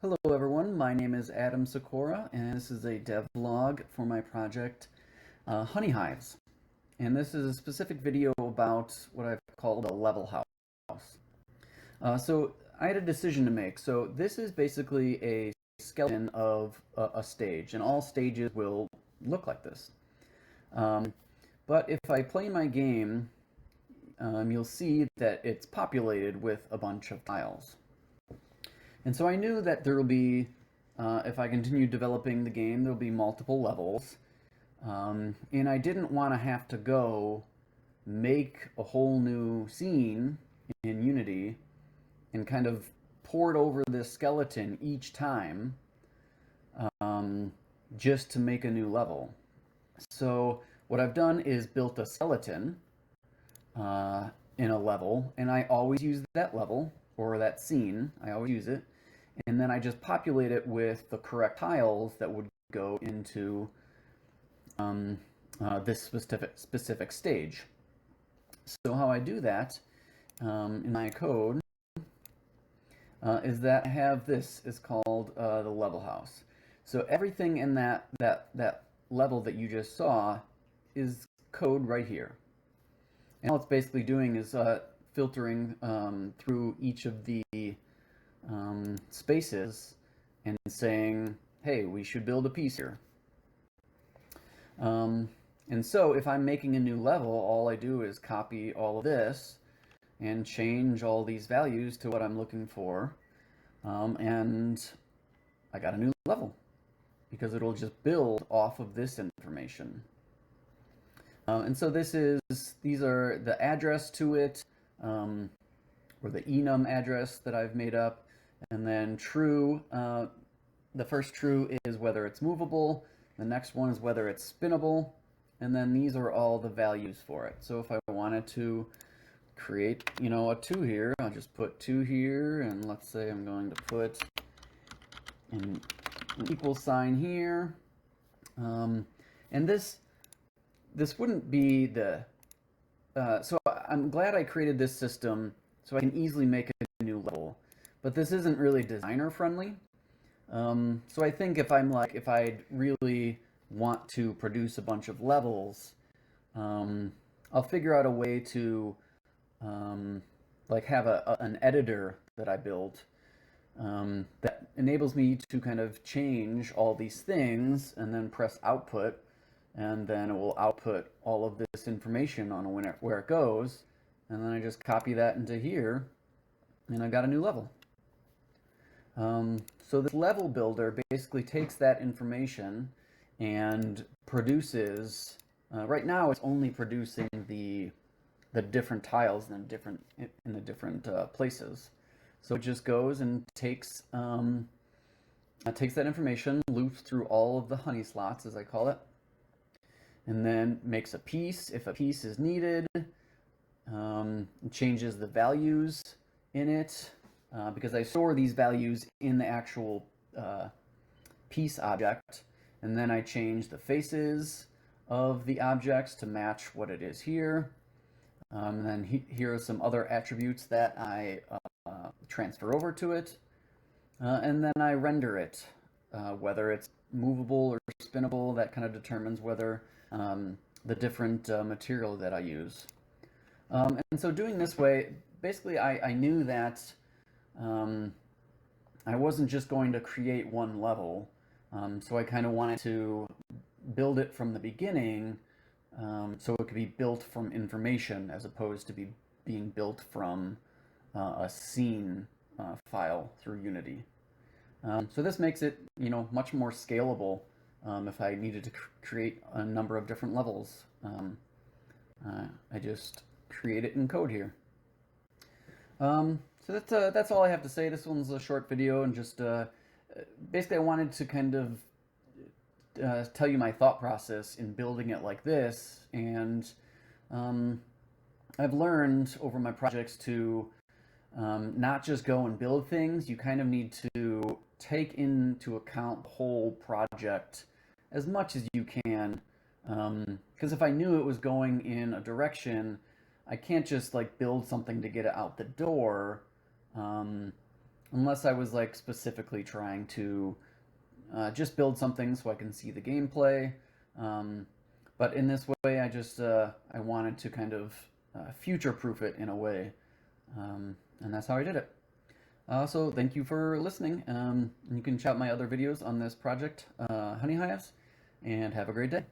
Hello everyone, my name is Adam Sikora and this is a devlog for my project HoneyHives. And this is a specific video about what I've called a LevelHouse. So I had a decision to make. So this is basically a skeleton of a stage, and all stages will look like this. But if I play my game, you'll see that it's populated with a bunch of tiles. And so I knew that there will be, if I continue developing the game, there will be multiple levels. And I didn't want to have to go make a whole new scene in Unity and kind of pour it over this skeleton each time just to make a new level. So what I've done is built a skeleton in a level, and I always use that level or that scene. I always use it, and then I just populate it with the correct tiles that would go into this specific stage. So how I do that in my code is that I have this is called the LevelHouse. So everything in that level that you just saw is code right here. And all it's basically doing is filtering through each of the spaces and saying, hey, we should build a piece here. And so if I'm making a new level, all I do is copy all of this and change all these values to what I'm looking for. And I got a new level because it'll just build off of this information. And so these are the address to it, or the enum address that I've made up. And then true, the first true is whether it's movable. The next one is whether it's spinnable. And then these are all the values for it. So if I wanted to create, a 2 here, I'll just put 2 here. And let's say I'm going to put an equal sign here. And this wouldn't be the... so I'm glad I created this system so I can easily make a new level. But this isn't really designer friendly. So I think if I'd really want to produce a bunch of levels, I'll figure out a way to have an editor that I built that enables me to kind of change all these things and then press output, and then it will output all of this information on where it goes, and then I just copy that into here, and I got a new level. So this level builder basically takes that information and produces, right now it's only producing the different tiles in the different places. So it just goes and takes that information, loops through all of the honey slots, as I call it, and then makes a piece if a piece is needed, changes the values in it, because I store these values in the actual piece object, and then I change the faces of the objects to match what it is here. And then here are some other attributes that I transfer over to it, and then I render it, whether it's movable or spinnable. That kind of determines whether the different material that I use. And so doing this way, basically I knew that I wasn't just going to create one level, so I kind of wanted to build it from the beginning, so it could be built from information as opposed to being built from a scene file through Unity. So this makes it, much more scalable if I needed to create a number of different levels. I just create it in code here. So that's all I have to say. This one's a short video, and just basically I wanted to kind of tell you my thought process in building it like this. And I've learned over my projects to not just go and build things. You kind of need to take into account the whole project as much as you can, because if I knew it was going in a direction, I can't just build something to get it out the door. unless I was like specifically trying to just build something so I can see the gameplay. But in this way, I wanted to kind of future-proof it in a way, and that's how I did it. So thank you for listening. You can check out my other videos on this project, HoneyHives, and have a great day.